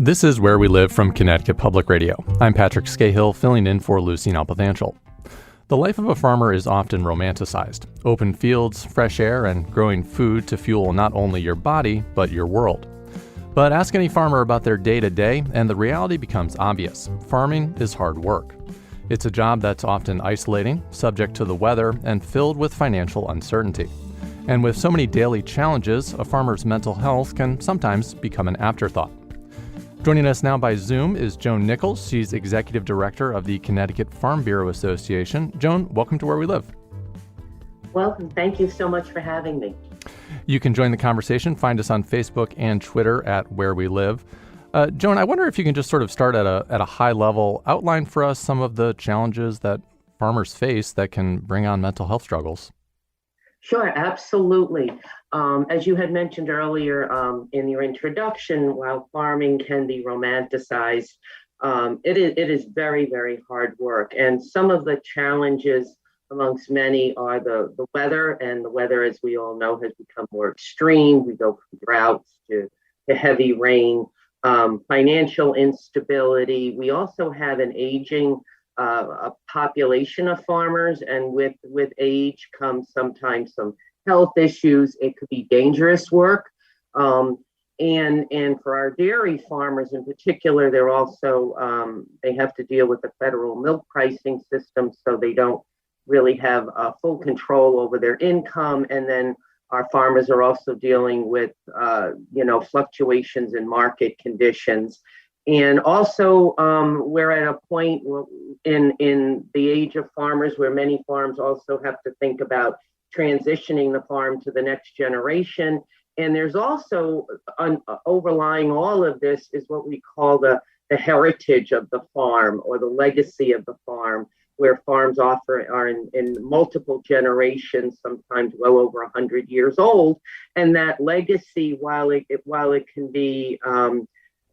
This is Where We Live from Connecticut Public Radio. I'm Patrick Scahill, filling in for Lucy Nalpathanchel. The life of a farmer is often romanticized. Open fields, fresh air, and growing food to fuel not only your body, but your world. But ask any farmer about their day-to-day, and the reality becomes obvious. Farming is hard work. It's a job that's often isolating, subject to the weather, and filled with financial uncertainty. And with so many daily challenges, a farmer's mental health can sometimes become an afterthought. Joining us now by Zoom is Joan Nichols. She's Executive Director of the Connecticut Farm Bureau Association. Joan, welcome to Where We Live. Welcome. Thank you so much for having me. You can join the conversation. Find us on Facebook and Twitter at Where We Live. Joan, I wonder if you can just sort of start at a high level, outline for us some of the challenges that farmers face that can bring on mental health struggles. Sure, absolutely. As you had mentioned earlier in your introduction, while farming can be romanticized, it is very, very hard work. And some of the challenges amongst many are the weather, and the weather, as we all know, has become more extreme. We go from droughts to heavy rain, financial instability. We also have an aging a population of farmers, and with age comes sometimes some health issues. It could be dangerous work, and for our dairy farmers in particular, they're also they have to deal with the federal milk pricing system, so they don't really have full control over their income. And then our farmers are also dealing with fluctuations in market conditions. And also, we're at a point in the age of farmers where many farms also have to think about transitioning the farm to the next generation. And there's also, overlying all of this is what we call the heritage of the farm, or the legacy of the farm, where farms are in multiple generations, sometimes well over 100 years old. And that legacy, while it can be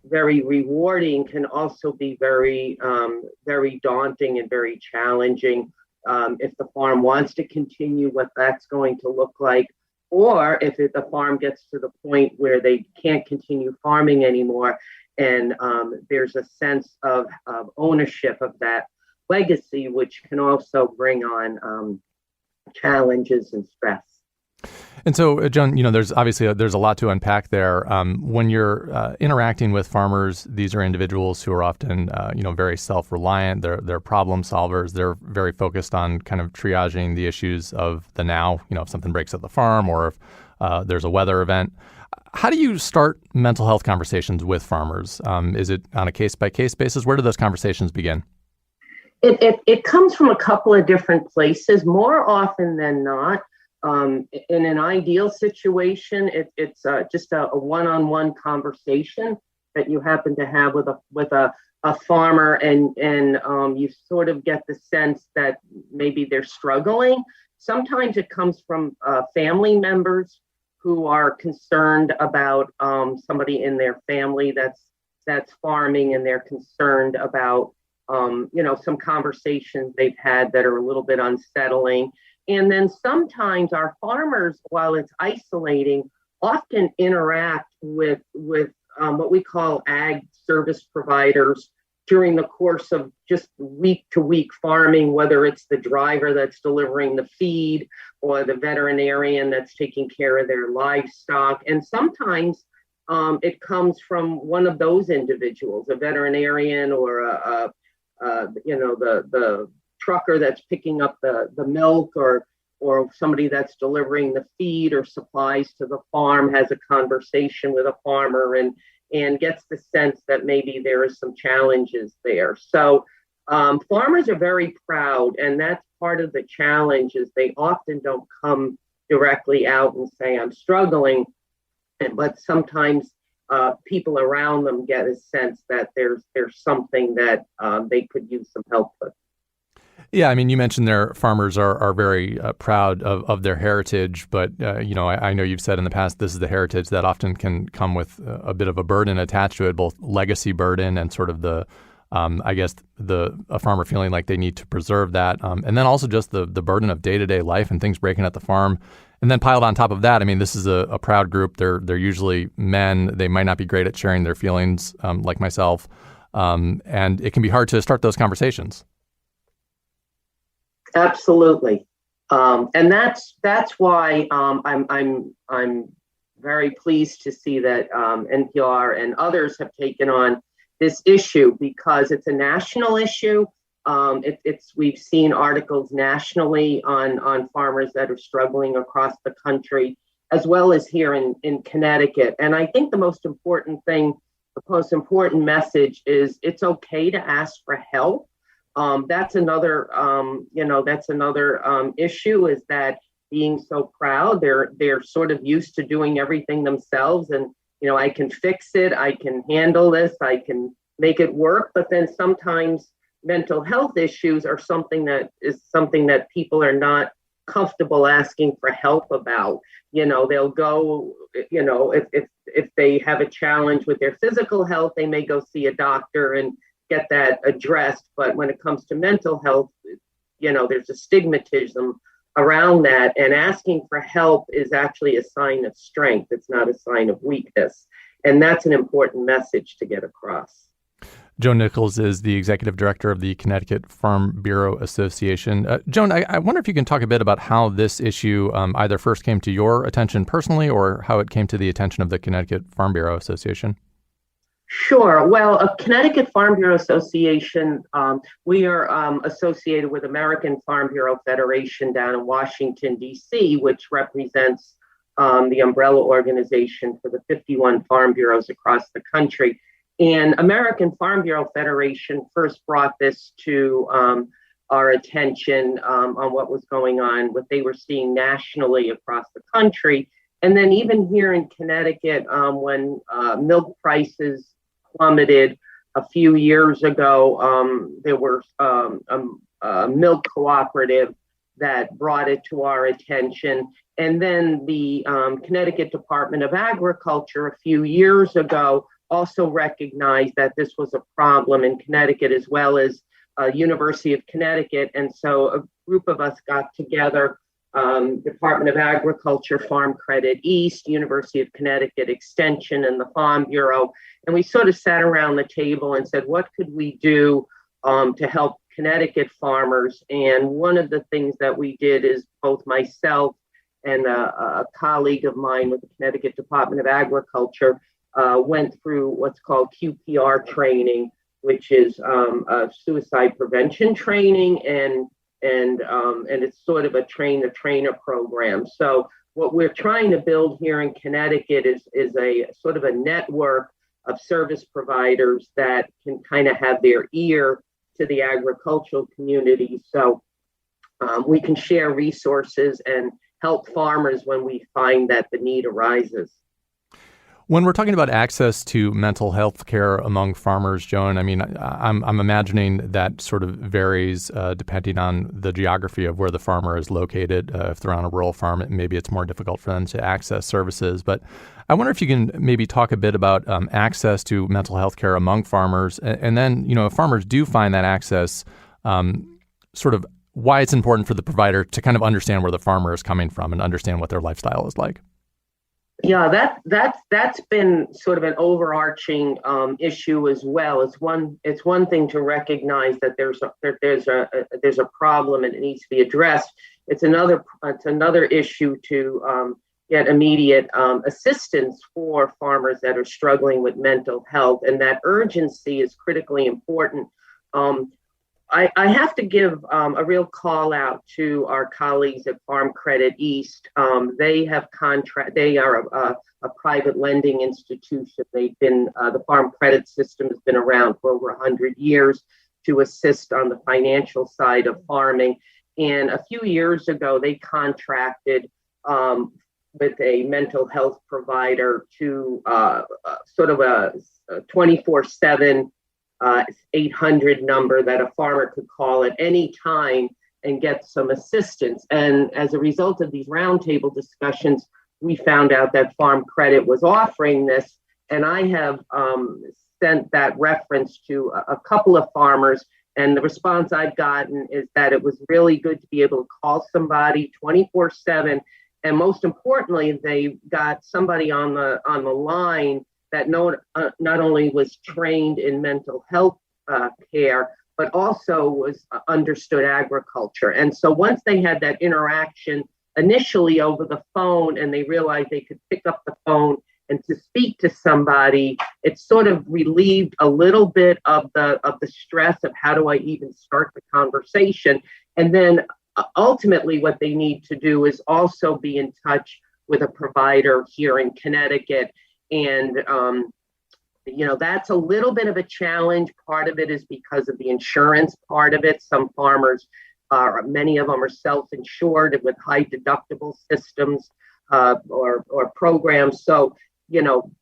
very rewarding, can also be very, very daunting and very challenging if the farm wants to continue, what that's going to look like, or if the farm gets to the point where they can't continue farming anymore, and there's a sense of ownership of that legacy, which can also bring on challenges and stress. And so, Joan, there's a lot to unpack there. When you're interacting with farmers, these are individuals who are often, very self-reliant. They're problem solvers. They're very focused on kind of triaging the issues of the now. If something breaks at the farm, or if there's a weather event. How do you start mental health conversations with farmers? Is it on a case-by-case basis? Where do those conversations begin? It comes from a couple of different places. More often than not, in an ideal situation, it's just a one-on-one conversation that you happen to have with a farmer, and you sort of get the sense that maybe they're struggling. Sometimes it comes from family members who are concerned about somebody in their family that's farming, and they're concerned about some conversations they've had that are a little bit unsettling. And then sometimes our farmers, while it's isolating, often interact with what we call ag service providers during the course of just week-to-week farming, whether it's the driver that's delivering the feed or the veterinarian that's taking care of their livestock. And sometimes it comes from one of those individuals, a veterinarian, or the trucker that's picking up the milk, or somebody that's delivering the feed or supplies to the farm has a conversation with a farmer and gets the sense that maybe there is some challenges there. So farmers are very proud, and that's part of the challenge, is they often don't come directly out and say, I'm struggling, but sometimes people around them get a sense that there's something that they could use some help with. Yeah, I mean, you mentioned their farmers are very proud of their heritage, but I know you've said in the past this is the heritage that often can come with a bit of a burden attached to it, both legacy burden and sort of a farmer feeling like they need to preserve that, and then also just the burden of day-to-day life and things breaking at the farm And then piled on top of that, I mean, this is a proud group. They're usually men. They might not be great at sharing their feelings, like myself, and it can be hard to start those conversations. Absolutely, and that's why I'm very pleased to see that NPR and others have taken on this issue, because it's a national issue. We've seen articles nationally on farmers that are struggling across the country, as well as here in Connecticut. And I think the most important message is it's okay to ask for help. That's another issue, is that being so proud, they're sort of used to doing everything themselves, and I can fix it, I can handle this, I can make it work. But then sometimes mental health issues are something that people are not comfortable asking for help about. They'll go, if they have a challenge with their physical health, they may go see a doctor and get that addressed. But when it comes to mental health, there's a stigmatism around that, and asking for help is actually a sign of strength. It's not a sign of weakness. And that's an important message to get across. Joan Nichols is the executive director of the Connecticut Farm Bureau Association. Joan, I wonder if you can talk a bit about how this issue either first came to your attention personally, or how it came to the attention of the Connecticut Farm Bureau Association. Sure. Well, Connecticut Farm Bureau Association, we are associated with American Farm Bureau Federation down in Washington, D.C., which represents the umbrella organization for the 51 farm bureaus across the country. And American Farm Bureau Federation first brought this to our attention on what was going on, what they were seeing nationally across the country. And then even here in Connecticut, when milk prices plummeted a few years ago, there were a milk cooperative that brought it to our attention. And then the Connecticut Department of Agriculture a few years ago also recognized that this was a problem in Connecticut, as well as University of Connecticut. And so a group of us got together, Department of Agriculture, Farm Credit East, University of Connecticut Extension, and the Farm Bureau. And we sort of sat around the table and said, what could we do to help Connecticut farmers? And one of the things that we did is both myself and a colleague of mine with the Connecticut Department of Agriculture went through what's called QPR training, which is suicide prevention training, and it's sort of a train-the-trainer program. So what we're trying to build here in Connecticut is a sort of a network of service providers that can kind of have their ear to the agricultural community, so we can share resources and help farmers when we find that the need arises. When we're talking about access to mental health care among farmers, Joan, I mean, I'm imagining that sort of varies depending on the geography of where the farmer is located. If they're on a rural farm, maybe it's more difficult for them to access services. But I wonder if you can maybe talk a bit about access to mental health care among farmers. And then, if farmers do find that access, sort of why it's important for the provider to kind of understand where the farmer is coming from and understand what their lifestyle is like. Yeah, that's been sort of an overarching issue as well. It's one thing to recognize that there's a problem and it needs to be addressed. It's another issue to get immediate assistance for farmers that are struggling with mental health, and that urgency is critically important. I have to give a real call out to our colleagues at Farm Credit East. They are a private lending institution. They've been the farm credit system has been around for over 100 years to assist on the financial side of farming. And a few years ago, they contracted with a mental health provider to sort of a 24/7 800 number that a farmer could call at any time and get some assistance. And as a result of these roundtable discussions, we found out that Farm Credit was offering this. And I have sent that reference to a couple of farmers. And the response I've gotten is that it was really good to be able to call somebody 24/7 And most importantly, they got somebody on the line that not only was trained in mental health care, but also understood agriculture. And so once they had that interaction initially over the phone, and they realized they could pick up the phone and to speak to somebody, it sort of relieved a little bit of the stress of how do I even start the conversation. And then ultimately what they need to do is also be in touch with a provider here in Connecticut. And that's a little bit of a challenge. Part of it is because of the insurance part of it. Some farmers many of them are self-insured with high deductible systems or programs. So,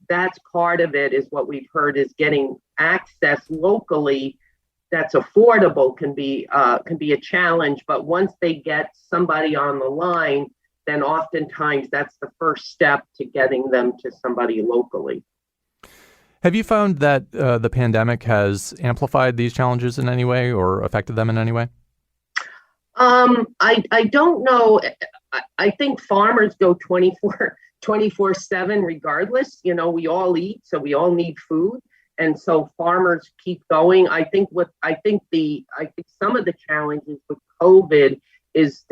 that's part of it, is what we've heard, is getting access locally that's affordable can be a challenge. But once they get somebody on the line, then oftentimes that's the first step to getting them to somebody locally. Have you found that the pandemic has amplified these challenges in any way or affected them in any way? I don't know. I think farmers go 24/7 regardless. We all eat, so we all need food. And so farmers keep going. I think some of the challenges with COVID is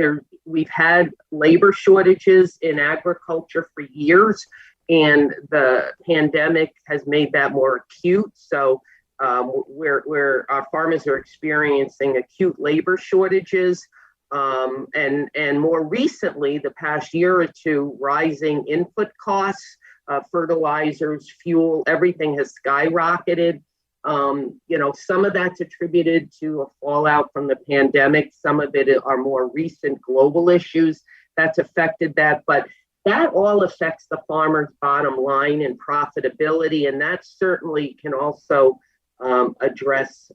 we've had labor shortages in agriculture for years, and the pandemic has made that more acute. So where our farmers are experiencing acute labor shortages, and more recently, the past year or two, rising input costs, fertilizers, fuel, everything has skyrocketed. Some of that's attributed to a fallout from the pandemic. Some of it are more recent global issues that's affected that. But that all affects the farmer's bottom line and profitability, and that certainly can also address,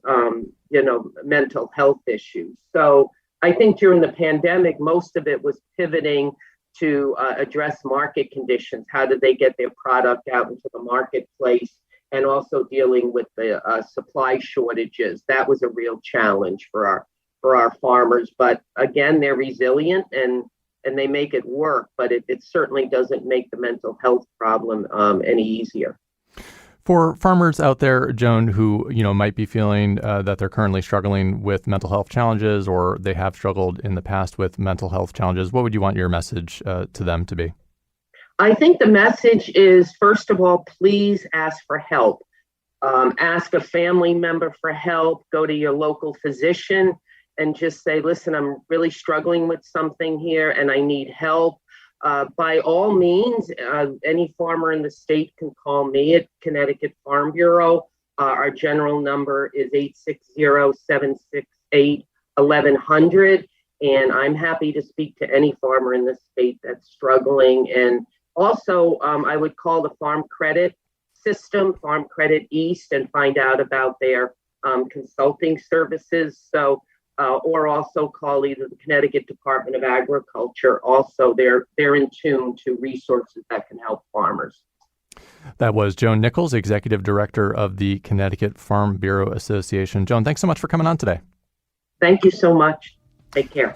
mental health issues. So I think during the pandemic, most of it was pivoting to address market conditions. How did they get their product out into the marketplace, and also dealing with the supply shortages. That was a real challenge for our farmers. But again, they're resilient and they make it work, but it certainly doesn't make the mental health problem any easier. For farmers out there, Joan, who might be feeling that they're currently struggling with mental health challenges, or they have struggled in the past with mental health challenges, what would you want your message to them to be? I think the message is, first of all, please ask for help. Ask a family member for help. Go to your local physician and just say, listen, I'm really struggling with something here and I need help. By all means, any farmer in the state can call me at Connecticut Farm Bureau. Our general number is 860-768-1100. And I'm happy to speak to any farmer in the state that's struggling. And also, I would call the Farm Credit System, Farm Credit East, and find out about their consulting services. So, or also call either the Connecticut Department of Agriculture. Also, they're in tune to resources that can help farmers. That was Joan Nichols, Executive Director of the Connecticut Farm Bureau Association. Joan, thanks so much for coming on today. Thank you so much. Take care.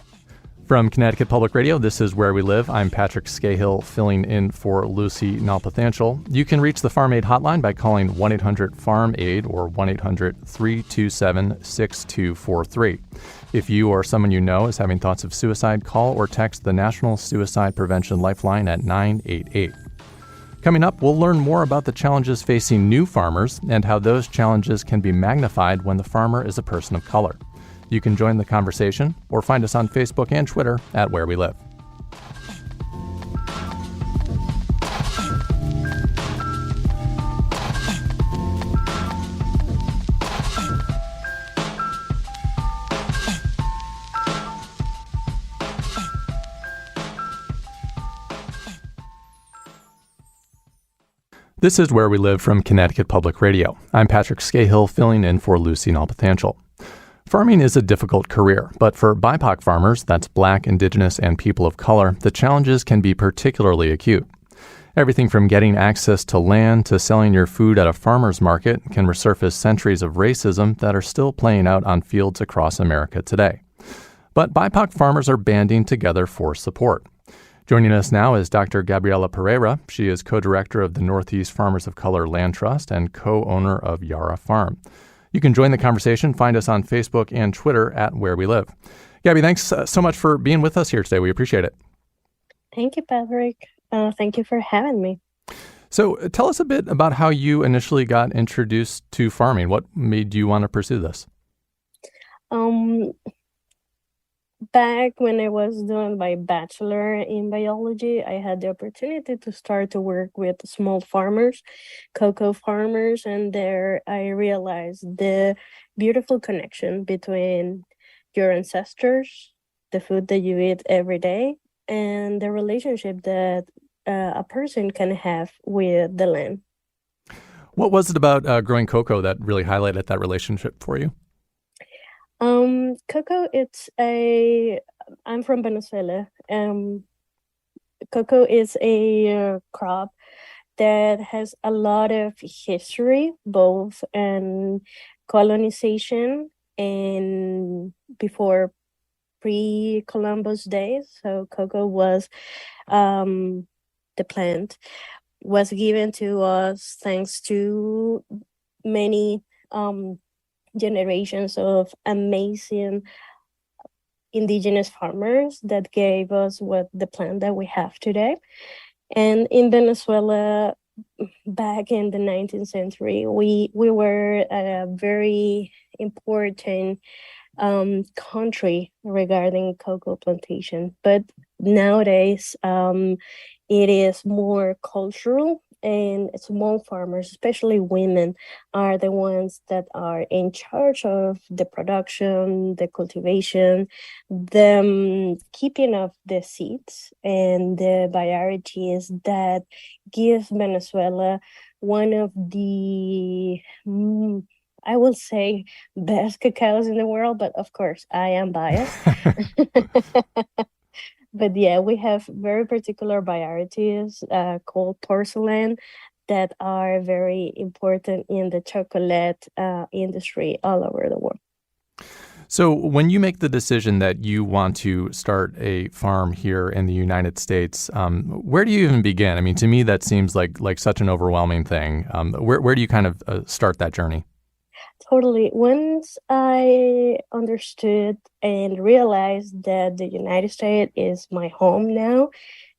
From Connecticut Public Radio, this is Where We Live. I'm Patrick Scahill, filling in for Lucy Nalpathanchel. You can reach the Farm Aid hotline by calling 1-800-FARM-AID or 1-800-327-6243. If you or someone you know is having thoughts of suicide, call or text the National Suicide Prevention Lifeline at 988. Coming up, we'll learn more about the challenges facing new farmers and how those challenges can be magnified when the farmer is a person of color. You can join the conversation or find us on Facebook and Twitter at Where We Live. This is Where We Live from Connecticut Public Radio. I'm Patrick Scahill, filling in for Lucy Nalpathanchel. Farming is a difficult career, but for BIPOC farmers, that's Black, Indigenous, and people of color, the challenges can be particularly acute. Everything from getting access to land to selling your food at a farmer's market can resurface centuries of racism that are still playing out on fields across America today. But BIPOC farmers are banding together for support. Joining us now is Dr. Gabriela Pereyra. She is co-director of the Northeast Farmers of Color Land Trust and co-owner of Yara Farm. You can join the conversation. Find us on Facebook and Twitter at Where We Live. Gabby, thanks so much for being with us here today. We appreciate it. Thank you, Patrick. Thank you for having me. So tell us a bit about how you initially got introduced to farming. What made you want to pursue this? Back when I was doing my bachelor in biology, I had the opportunity to start to work with small farmers, cocoa farmers, and there I realized the beautiful connection between your ancestors, the food that you eat every day, and the relationship that a person can have with the land. What was it about growing cocoa that really highlighted that relationship for you? Cocoa, I'm from Venezuela. Cocoa is a crop that has a lot of history, both in colonization and before pre-Columbus days. So cocoa was, the plant was given to us thanks to many generations of amazing indigenous farmers that gave us the plant that we have today. And in Venezuela, back in the 19th century, we were a very important country regarding cocoa plantation. But nowadays, it is more cultural, and small farmers, especially women, are the ones that are in charge of the production, the cultivation, the keeping of the seeds and the varieties that gives Venezuela one of the, I will say, best cacaos in the world, but of course I am biased. But yeah, we have very particular varieties called porcelain that are very important in the chocolate industry all over the world. So when you make the decision that you want to start a farm here in the United States, where do you even begin? I mean, to me, that seems like such an overwhelming thing. Where do you kind of start that journey? Totally. Once I understood and realized that the United States is my home now,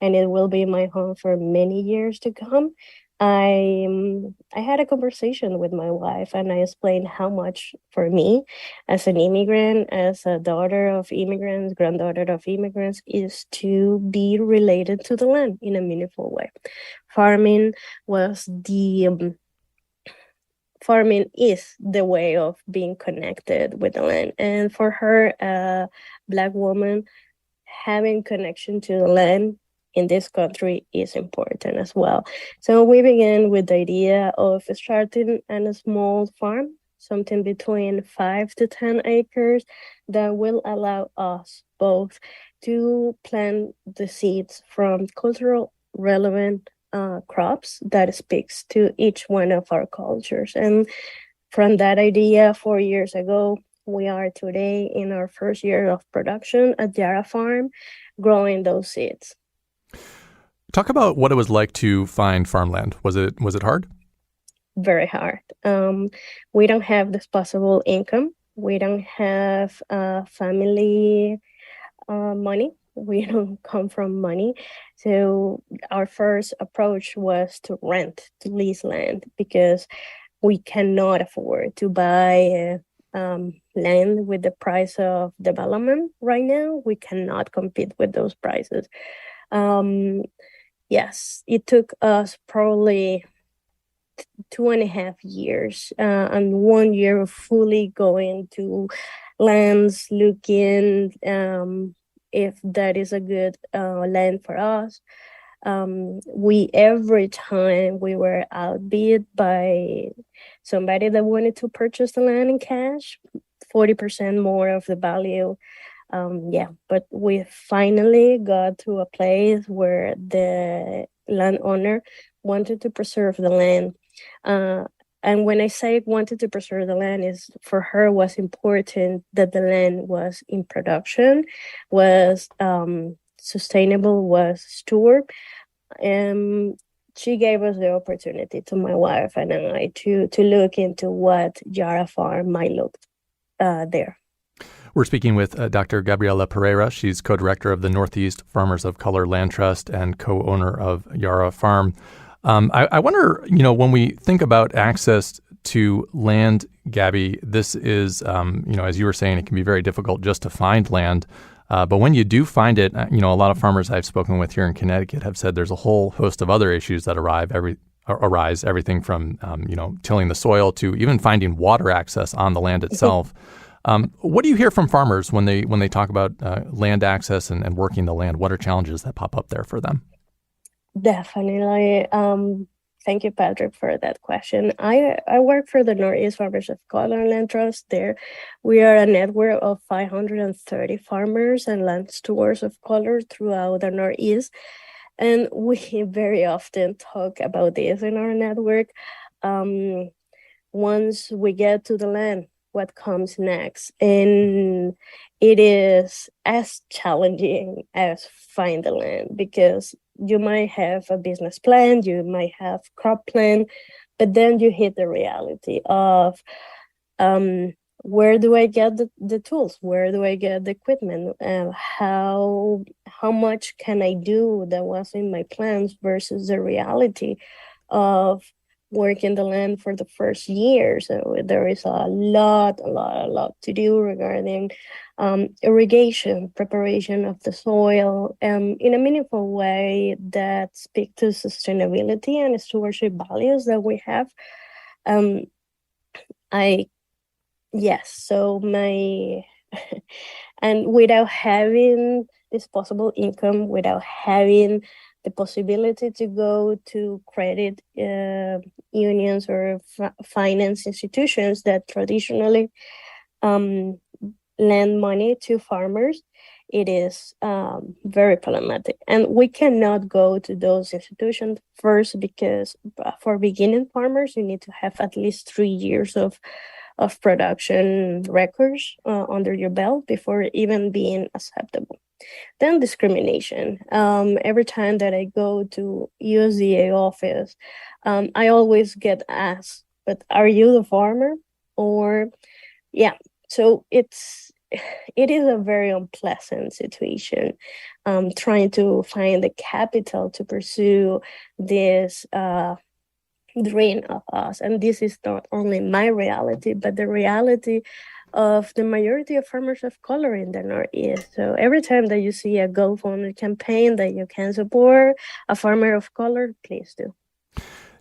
and it will be my home for many years to come, I had a conversation with my wife, and I explained how much for me as an immigrant, as a daughter of immigrants, granddaughter of immigrants, is to be related to the land in a meaningful way. Farming is the way of being connected with the land. And for her, a Black woman, having connection to the land in this country is important as well. So we began with the idea of starting a small farm, something between 5 to 10 acres, that will allow us both to plant the seeds from cultural relevant crops that speaks to each one of our cultures. And from that idea 4 years ago, we are today in our first year of production at Yara Farm, growing those seeds. Talk about what it was like to find farmland. Was it hard? Very hard. We don't have disposable income. We don't have family money. We don't come from money. So our first approach was to lease land, because we cannot afford to buy land with the price of development right now. We cannot compete with those prices. Yes, it took us probably 2.5 years and 1 year of fully going to lands, looking if that is a good land for us. Every time we were outbid by somebody that wanted to purchase the land in cash, 40% more of the value. But we finally got to a place where the landowner wanted to preserve the land. And when I say wanted to preserve the land, is for her was important that the land was in production, was sustainable was Stewart. She gave us the opportunity to my wife and I to look into what Yara Farm might look there. We're speaking with Dr. Gabriela Pereyra. She's co-director of the Northeast Farmers of Color Land Trust and co-owner of Yara Farm. I wonder, when we think about access to land, Gabby, this is, as you were saying, it can be very difficult just to find land. But when you do find it, a lot of farmers I've spoken with here in Connecticut have said there's a whole host of other issues that arise, everything from, tilling the soil to even finding water access on the land itself. What do you hear from farmers when they talk about land access and working the land? What are challenges that pop up there for them? Definitely. Thank you, Patrick, for that question. I work for the Northeast Farmers of Color Land Trust. There, we are a network of 530 farmers and land stewards of color throughout the Northeast. And we very often talk about this in our network. Once we get to the land, what comes next? And it is as challenging as find the land, because you might have a business plan, you might have crop plan, but then you hit the reality of where do I get the tools? Where do I get the equipment? How much can I do that was in my plans versus the reality of working the land for the first year. So there is a lot to do regarding irrigation, preparation of the soil, in a meaningful way that speak to sustainability and stewardship values that we have. And without having disposable income, without having the possibility to go to credit unions or finance institutions that traditionally lend money to farmers, it is very problematic. And we cannot go to those institutions first because for beginning farmers, you need to have at least 3 years of production records under your belt before even being acceptable. Then discrimination. Every time that I go to USDA office, I always get asked, but are you the farmer? Or, so it is a very unpleasant situation, trying to find the capital to pursue this dream of us. And this is not only my reality, but the reality of the majority of farmers of color in the Northeast. So every time that you see a GoFundMe campaign that you can support a farmer of color, please do.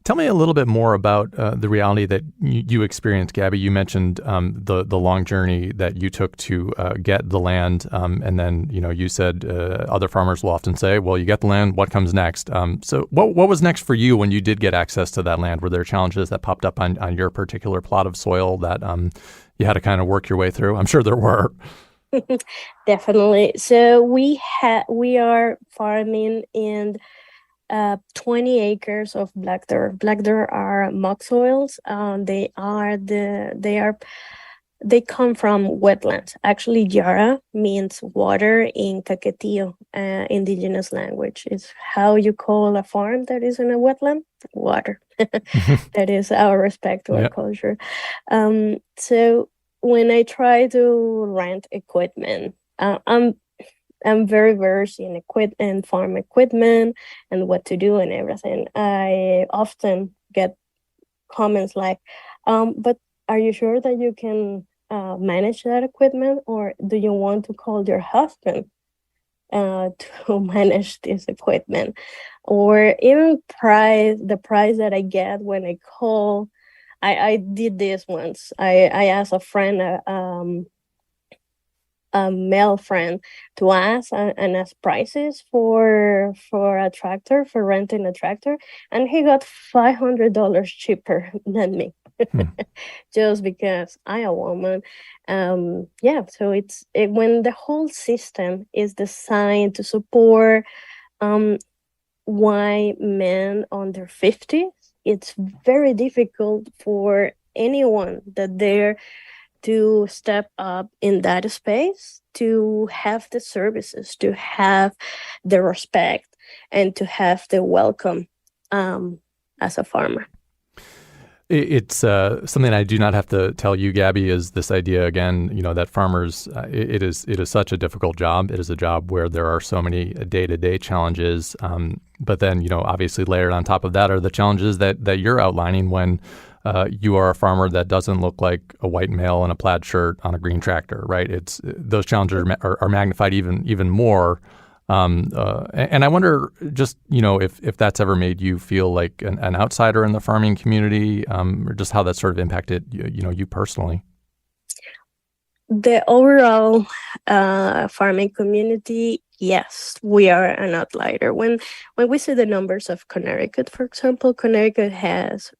Tell me a little bit more about the reality that you experienced, Gabby. You mentioned the long journey that you took to get the land, and then you said other farmers will often say, "Well, you get the land. What comes next?" So, what was next for you when you did get access to that land? Were there challenges that popped up on your particular plot of soil that you had to kind of work your way through? I'm sure there were. Definitely. So we are farming in 20 acres of black dirt. Black dirt are muck soils. They come from wetlands. Actually, Yara means water in Caquetillo, indigenous language. It's how you call a farm that is in a wetland. Water. That is our respect to our culture. So when I try to rent equipment, I'm very versed in farm equipment and what to do and everything. I often get comments like, but are you sure that you can manage that equipment, or do you want to call your husband to manage this equipment? Or even the price that I get when I call. I did this once. I asked a friend, a male friend, to ask and ask prices for a tractor, for renting a tractor, and he got $500 cheaper than me. Just because I'm a woman. So it's when the whole system is designed to support white men under 50s, it's very difficult for anyone that they're to step up in that space, to have the services, to have the respect, and to have the welcome as a farmer. It's something I do not have to tell you, Gaby, is this idea again, that farmers, it is such a difficult job. It is a job where there are so many day-to-day challenges. But then, obviously layered on top of that are the challenges that you're outlining when you are a farmer that doesn't look like a white male in a plaid shirt on a green tractor, right? It's those challenges are magnified even more. And I wonder just, if that's ever made you feel like an outsider in the farming community, or just how that sort of impacted, you personally. The overall farming community, yes, we are an outlier. When we see the numbers of Connecticut, for example, Connecticut has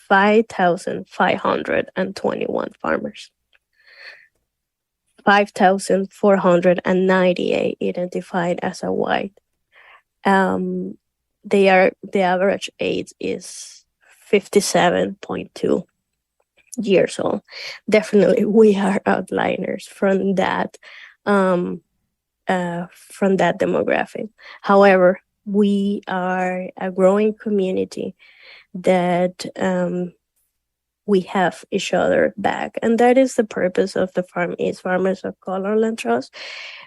5,521 farmers. 5,498 identified as a white. The average age is 57.2 years old. Definitely, we are outliers from that demographic. However, we are a growing community that we have each other back. And that is the purpose of the farm is Farmers of Color Land Trust.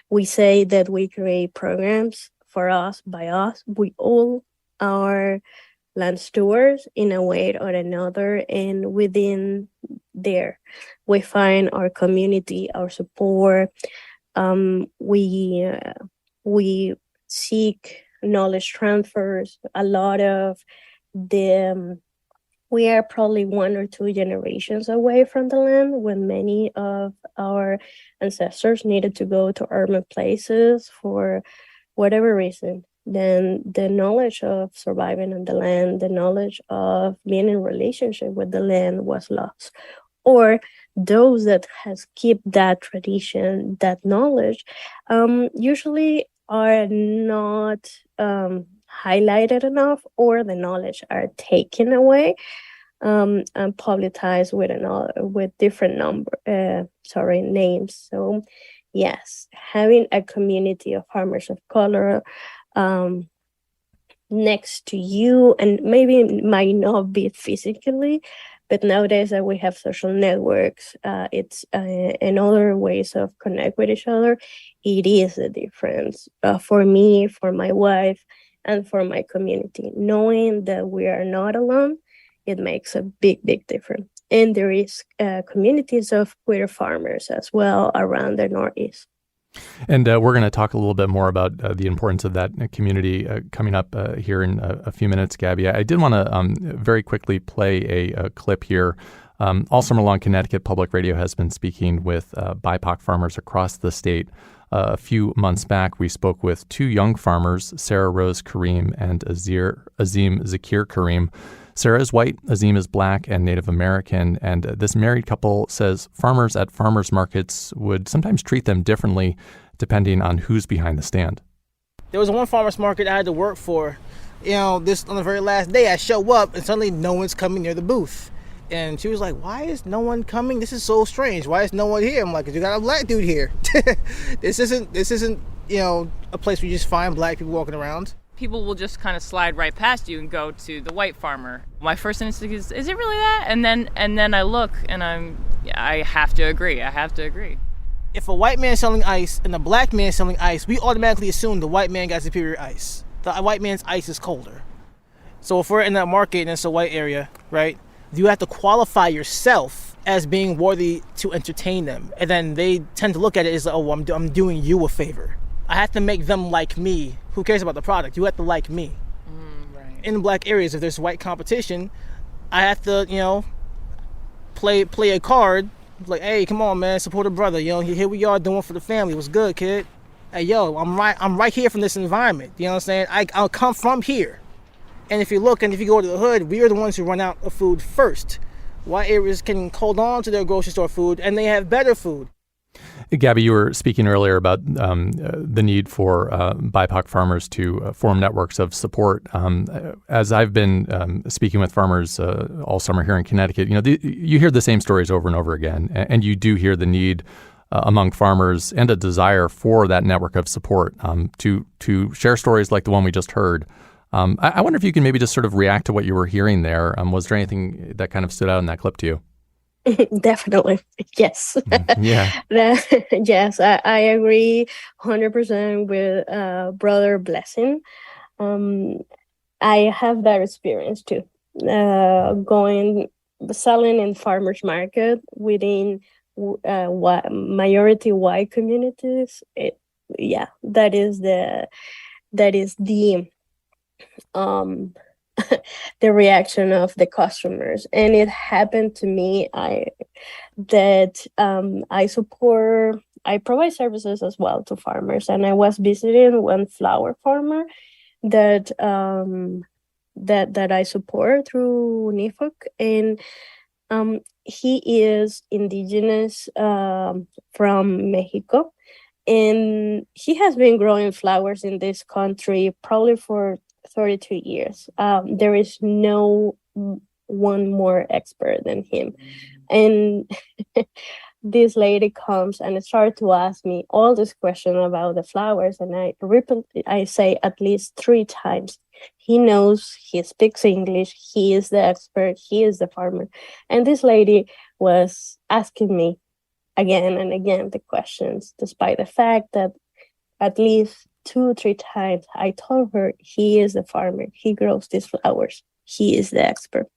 We say that we create programs for us, by us. We all are land stewards in a way or another. And within there, we find our community, our support. We seek knowledge transfers. A lot of the we are probably 1 or 2 generations away from the land when many of our ancestors needed to go to urban places for whatever reason. Then the knowledge of surviving on the land, the knowledge of being in relationship with the land was lost. Or those that has kept that tradition, that knowledge, usually are not highlighted enough, or the knowledge are taken away and publicized with different names. So yes, having a community of farmers of color next to you, and maybe it might not be physically, but nowadays that we have social networks, it's and other ways of connect with each other, it is a difference for me, for my wife, and for my community. Knowing that we are not alone, it makes a big, big difference. And there is communities of queer farmers as well around the Northeast. And we're going to talk a little bit more about the importance of that community coming up here in a few minutes, Gaby. I did want to very quickly play a clip here. All summer long, Connecticut Public Radio has been speaking with BIPOC farmers across the state. A few months back, we spoke with 2 young farmers, Sarah Rose Kareem and Azim Zakir Kareem. Sarah is white, Azim is black and Native American, and this married couple says farmers at farmers markets would sometimes treat them differently depending on who's behind the stand. There was one farmers market I had to work for. This on the very last day, I show up and suddenly no one's coming near the booth. And she was like, why is no one coming? This is so strange. Why is no one here? I'm like, 'cause you got a black dude here. This isn't, a place where you just find black people walking around. People will just kind of slide right past you and go to the white farmer. My first instinct is it really that? And then I look and I have to agree. If a white man is selling ice and a black man is selling ice, we automatically assume the white man got superior ice. The white man's ice is colder. So if we're in that market and it's a white area, right? You have to qualify yourself as being worthy to entertain them. And then they tend to look at it as, I'm doing you a favor. I have to make them like me. Who cares about the product? You have to like me. Right. In black areas, if there's white competition, I have to, play a card. Like, hey, come on, man, support a brother. Here we are doing for the family. What's good, kid? Hey, yo, I'm right here from this environment. You know what I'm saying? I'll come from here. And if you look and if you go to the hood, we are the ones who run out of food first. White areas can hold on to their grocery store food and they have better food. Gaby, you were speaking earlier about the need for BIPOC farmers to form networks of support. As I've been speaking with farmers all summer here in Connecticut, you hear the same stories over and over again, and you do hear the need among farmers and a desire for that network of support to share stories like the one we just heard. I wonder if you can maybe just sort of react to what you were hearing there. Was there anything that kind of stood out in that clip to you? Definitely. Yes. Yeah. Yes, I agree 100% with Brother Blessing. I have that experience too. Selling in farmers market within majority white communities. That is the the reaction of the customers. And it happened to me. I provide services as well to farmers, and I was visiting one flower farmer that I support through NIFOC, and he is indigenous from Mexico, and he has been growing flowers in this country probably for 32 years. There is no one more expert than him. And this lady comes and starts to ask me all this question about the flowers. And I say at least 3 times, he knows, he speaks English, he is the expert, he is the farmer. And this lady was asking me again and again the questions, despite the fact that at least 2-3 times I told her he is the farmer, he grows these flowers, he is the expert.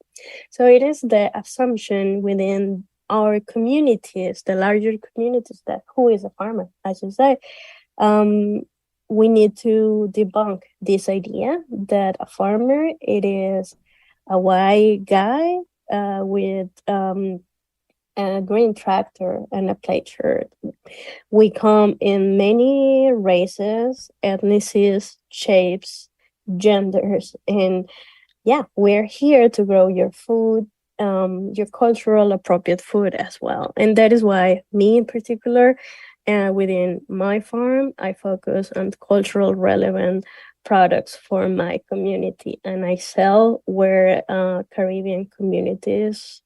So it is the assumption within our communities, the larger communities, that who is a farmer, as you say. We need to debunk this idea that a farmer, it is a white guy with a green tractor and a plaid shirt. We come in many races, ethnicities, shapes, genders, and we're here to grow your food, your cultural appropriate food as well. And that is why me in particular, within my farm, I focus on cultural relevant products for my community, and I sell where Caribbean communities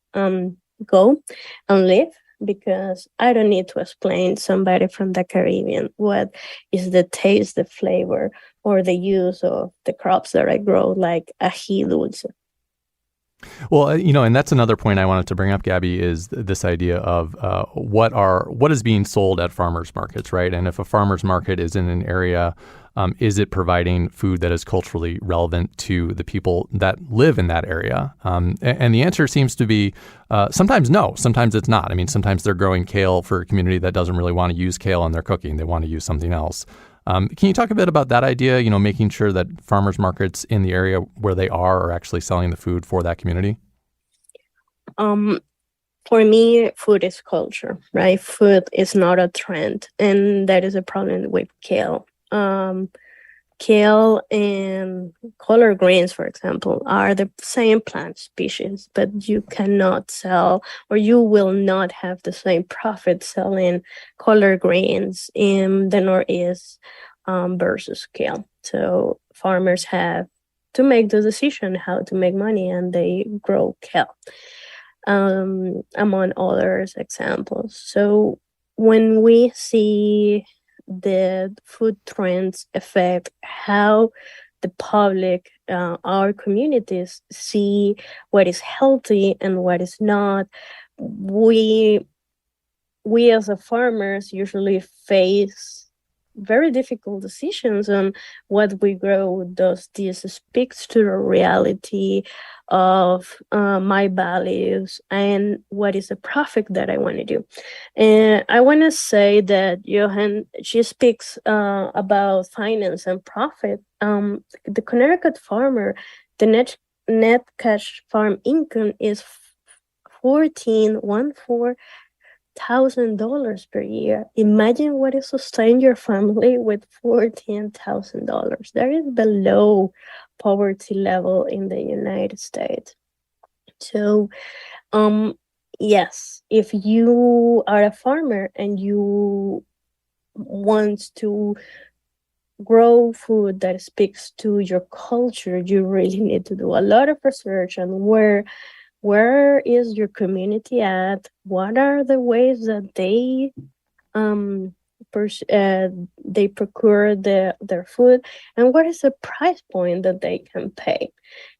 go and live, because I don't need to explain somebody from the Caribbean what is the taste, the flavor, or the use of the crops that I grow, like ají dulce. Well, and that's another point I wanted to bring up, Gaby, is this idea of what is being sold at farmers markets, right? And if a farmers market is in an area, is it providing food that is culturally relevant to the people that live in that area? And the answer seems to be sometimes no, sometimes it's not. I mean, sometimes they're growing kale for a community that doesn't really want to use kale in their cooking. They want to use something else. Can you talk a bit about that idea, making sure that farmers markets in the area where they are actually selling the food for that community? For me, food is culture, right? Food is not a trend, and that is a problem with kale. Kale and collard greens, for example, are the same plant species, but you cannot sell, or you will not have the same profit selling collard greens in the Northeast versus kale. So farmers have to make the decision how to make money, and they grow kale, among others examples. So when we see the food trends affect how the public, our communities, see what is healthy and what is not, we as a farmers usually face very difficult decisions on what we grow. Does this speaks to the reality of my values and what is the profit that I want to do? And I want to say that Joan, she speaks about finance and profit. The Connecticut farmer, the net cash farm income is $14,000 per year. Imagine what is sustain your family with $14,000. That is below poverty level in the United States. So yes, if you are a farmer and you want to grow food that speaks to your culture, you really need to do a lot of research on where is your community at, what are the ways that um they procure their food, and what is the price point that they can pay.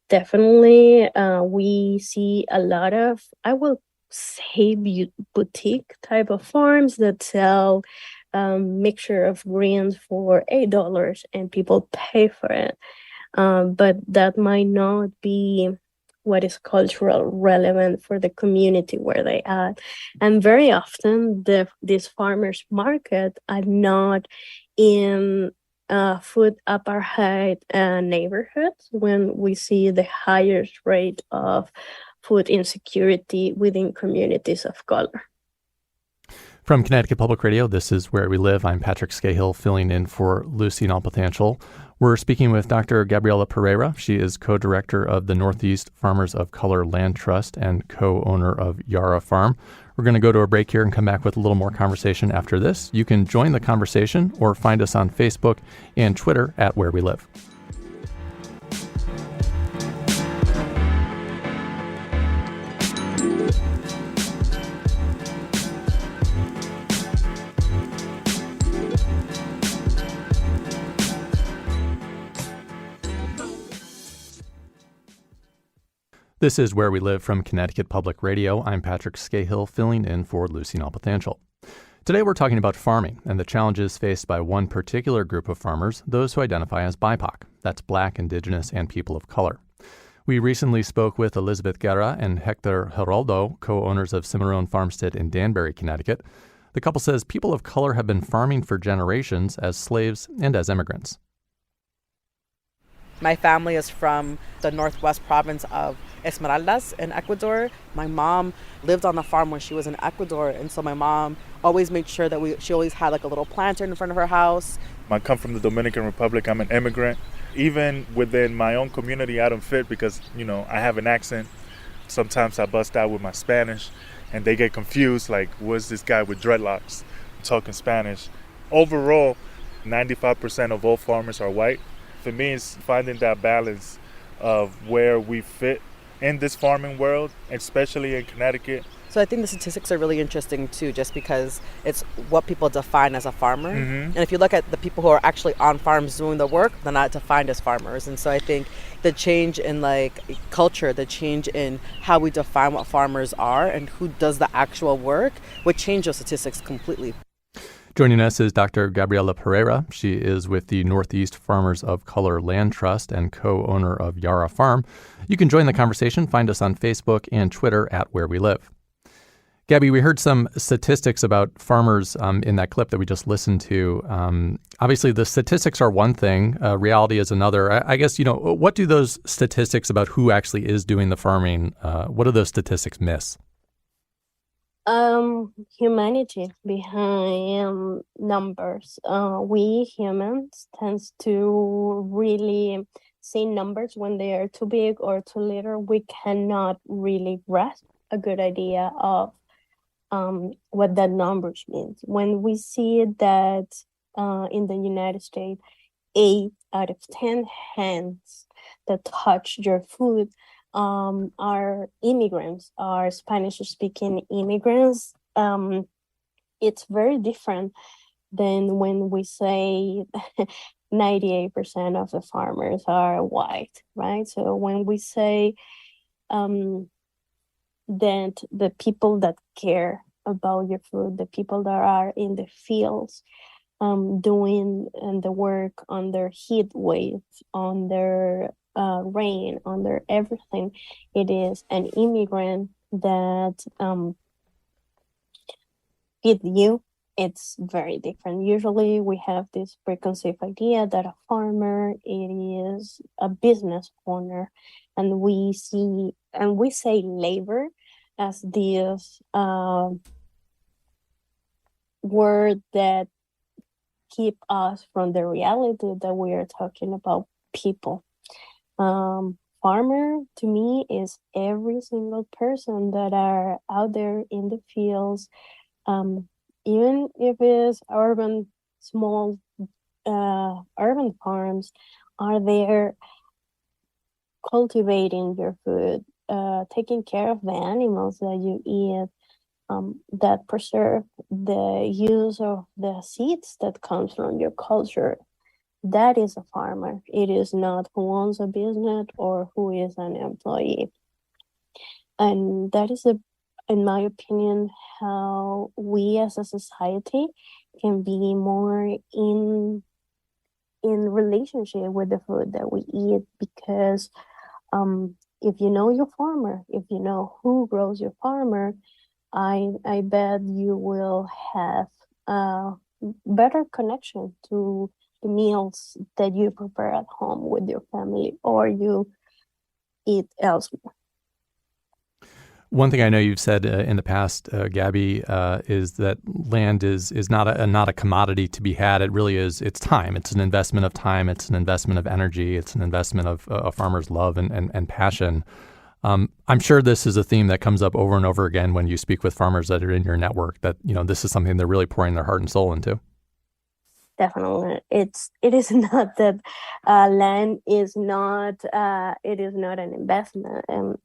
Definitely, we see a lot of, I will say, boutique type of farms that sell mixture of greens for $8 and people pay for it. But that might not be what is cultural relevant for the community where they are. And very often these farmers market are not in food apartheid neighborhoods when we see the highest rate of food insecurity within communities of color. From Connecticut Public Radio, this is Where We Live. I'm Patrick Scahill, filling in for Lucy Nalpathanchel. We're speaking with Dr. Gabriela Pereyra. She is co-director of the Northeast Farmers of Color Land Trust and co-owner of Yara Farm. We're going to go to a break here and come back with a little more conversation after this. You can join the conversation or find us on Facebook and Twitter at Where We Live. This is Where We Live from Connecticut Public Radio. I'm Patrick Scahill, filling in for Lucy Nalpathanchel. Today we're talking about farming and the challenges faced by one particular group of farmers, those who identify as BIPOC. That's Black, Indigenous, and people of color. We recently spoke with Elizabeth Guerra and Hector Geraldo, co-owners of Cimarron Farmstead in Danbury, Connecticut. The couple says people of color have been farming for generations as slaves and as immigrants. My family is from the northwest province of Esmeraldas in Ecuador. My mom lived on the farm when she was in Ecuador, and so my mom always made sure that she always had like a little planter in front of her house. I come from the Dominican Republic. I'm an immigrant. Even within my own community, I don't fit because, I have an accent. Sometimes I bust out with my Spanish, and they get confused, like, what's this guy with dreadlocks talking Spanish? Overall, 95% of all farmers are white. For me, it's finding that balance of where we fit in this farming world, especially in Connecticut. So I think the statistics are really interesting too, just because it's what people define as a farmer. Mm-hmm. And if you look at the people who are actually on farms doing the work, they're not defined as farmers. And so I think the change in culture, the change in how we define what farmers are and who does the actual work would change those statistics completely. Joining us is Dr. Gabriela Pereyra. She is with the Northeast Farmers of Color Land Trust and co-owner of Yara Farm. You can join the conversation. Find us on Facebook and Twitter at Where We Live. Gabby, we heard some statistics about farmers in that clip that we just listened to. Obviously, the statistics are one thing. Reality is another. I guess, what do those statistics about who actually is doing the farming, what do those statistics miss? Humanity behind numbers. We humans tends to really see numbers when they are too big or too little. We cannot really grasp a good idea of what that numbers means. When we see that in the United States, 8 out of 10 hands that touch your food are immigrants, are Spanish-speaking immigrants. It's very different than when we say 98% of the farmers are white, right? So when we say that the people that care about your food, the people that are in the fields doing the work on their heat waves, on their rain, on their everything, it is an immigrant that feed you. It's very different. Usually we have this preconceived idea that a farmer, it is a business owner, and we say labor as this word that keep us from the reality that we are talking about people. farmer to me is every single person that are out there in the fields, even if it's urban, small urban farms, are there cultivating your food, taking care of the animals that you eat, that preserve the use of the seeds that comes from your culture. That is a farmer. It is not who owns a business or who is an employee. And that is, in my opinion, how we as a society can be more in relationship with the food that we eat, because if you know your farmer, if you know who grows your farmer, I bet you will have a better connection to the meals that you prepare at home with your family or you eat elsewhere. One thing I know you've said in the past, Gaby, is that land is not a commodity to be had. It really is. It's time. It's an investment of time. It's an investment of energy. It's an investment of a farmer's love and passion. I'm sure this is a theme that comes up over and over again when you speak with farmers that are in your network. That this is something they're really pouring their heart and soul into. Definitely, it is not that land is not it is not an investment, and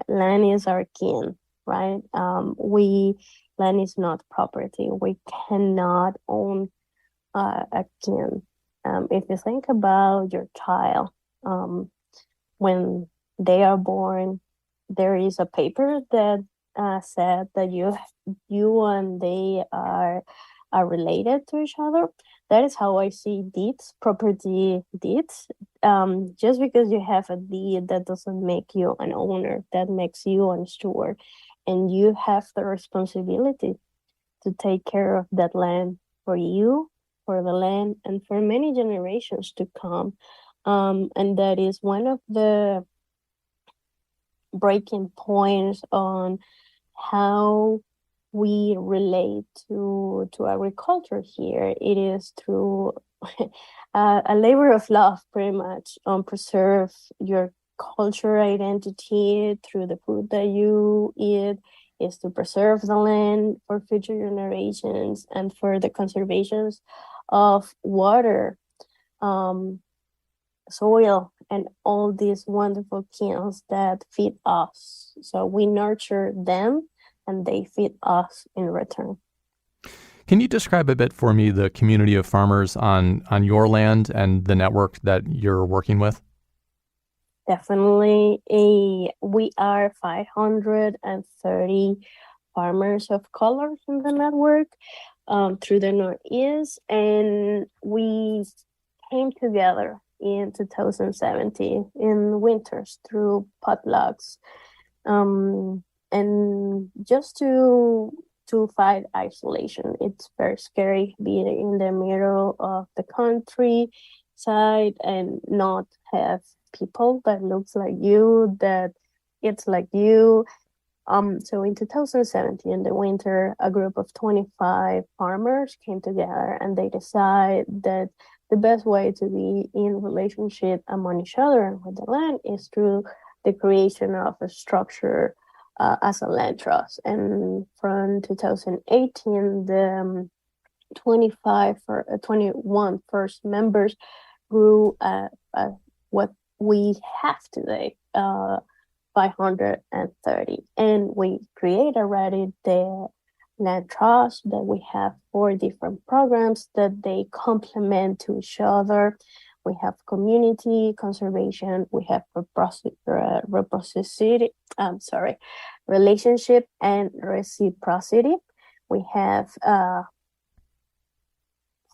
land is our kin, right? Land is not property. We cannot own a kin. If you think about your child, when they are born, there is a paper that said that you and they are related to each other. That is how I see deeds, property deeds. Just because you have a deed, that doesn't make you an owner. That makes you a steward, and you have the responsibility to take care of that land for you, for the land, and for many generations to come. And that is one of the breaking points on how we relate to agriculture here. It is through a labor of love, pretty much, on preserve your culture identity through the food that you eat, is to preserve the land for future generations and for the conservations of water, soil, and all these wonderful kins that feed us. So we nurture them and they feed us in return. Can you describe a bit for me the community of farmers on your land and the network that you're working with? Definitely. We are 530 farmers of color in the network through the Northeast, and we came together in 2017 in winters through potlucks, and just to fight isolation. It's very scary being in the middle of the countryside and not have people that looks like you, that it's like you. So in 2017, in the winter, a group of 25 farmers came together and they decided that the best way to be in relationship among each other and with the land is through the creation of a structure as a land trust. And from 2018, the 21 first members grew what we have today, 530. And we create already the land trust that we have 4 different programs that they complement to each other. We have community conservation, we have relationship and reciprocity. We have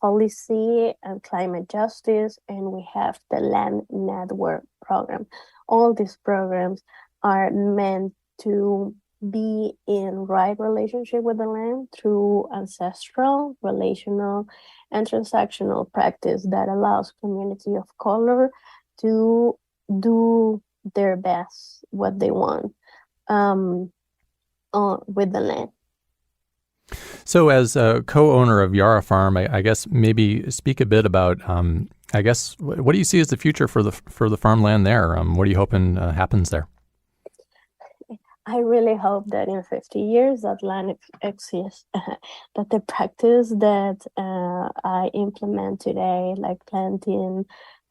policy and climate justice, and we have the land network program. All these programs are meant to be in right relationship with the land through ancestral, relational, and transactional practice that allows community of color to do their best, what they want with the land. So as a co-owner of Yarra Farm, I guess maybe speak a bit about, what do you see as the future for the farmland there? What are you hoping happens there? I really hope that in 50 years that land exists, that the practice that I implement today, like planting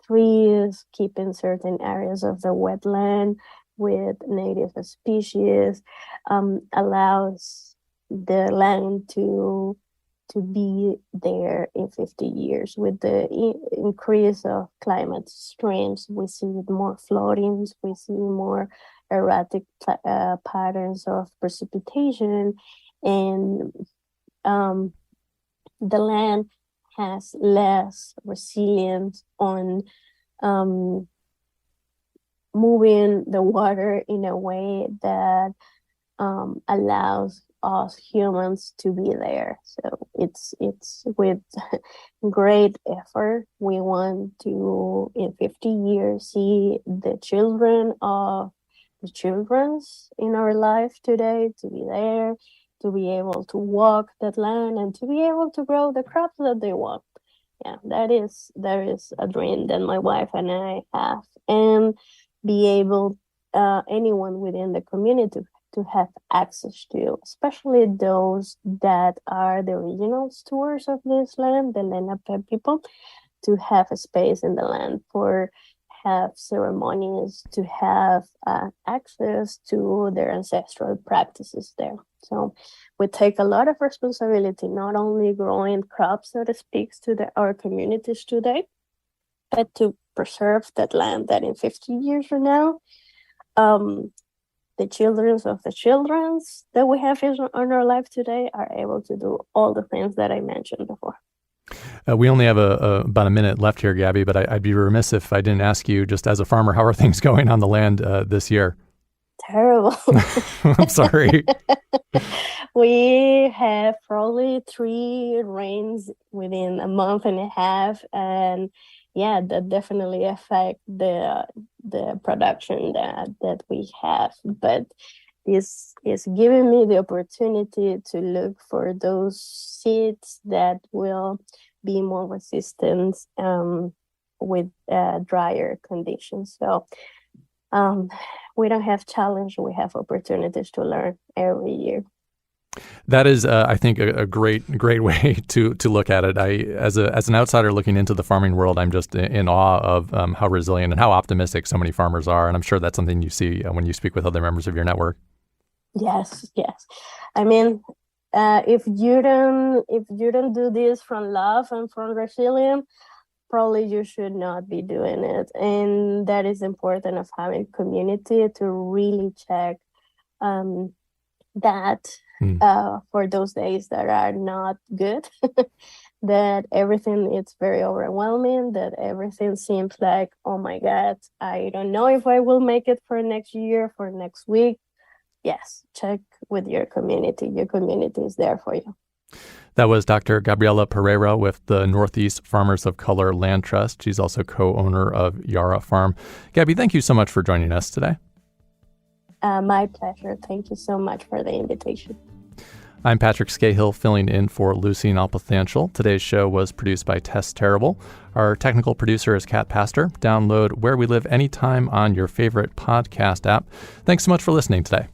trees, keeping certain areas of the wetland with native species, allows the land to be there in 50 years. With the increase of climate streams, we see more floodings, we see more erratic patterns of precipitation, and the land has less resilience on moving the water in a way that allows us humans to be there. So it's with great effort. We want to, in 50 years, see the children of the children's in our life today to be there, to be able to walk that land and to be able to grow the crops that they want. Yeah, that is a dream that my wife and I have, and be able anyone within the community to have access to, especially those that are the original stewards of this land, the Lenape people, to have a space in the land for have ceremonies, to have access to their ancestral practices there. So we take a lot of responsibility, not only growing crops, so to speak, to our communities today, but to preserve that land that in 50 years from now, the children of the children's that we have in our life today are able to do all the things that I mentioned before. We only have about a minute left here, Gaby, but I'd be remiss if I didn't ask you, just as a farmer, how are things going on the land this year? Terrible. I'm sorry. We have probably 3 rains within a month and a half, and yeah, that definitely affect the production that we have. But this is giving me the opportunity to look for those seeds that will be more resistant with drier conditions. So we don't have challenge, we have opportunities to learn every year. That is, I think, a great way to look at it. As an outsider looking into the farming world, I'm just in awe of how resilient and how optimistic so many farmers are, and I'm sure that's something you see when you speak with other members of your network. Yes. I mean, if you don't do this from love and from resilience, probably you should not be doing it. And that is important of having community to really check that for those days that are not good, that everything is very overwhelming, that everything seems like, oh my God, I don't know if I will make it for next year, for next week. Yes, check with your community. Your community is there for you. That was Dr. Gabriela Pereyra with the Northeast Farmers of Color Land Trust. She's also co-owner of Yarra Farm. Gaby, thank you so much for joining us today. My pleasure. Thank you so much for the invitation. I'm Patrick Scahill, filling in for Lucy Nalpathanchel. Today's show was produced by Tess Terrible. Our technical producer is Kat Pastor. Download Where We Live anytime on your favorite podcast app. Thanks so much for listening today.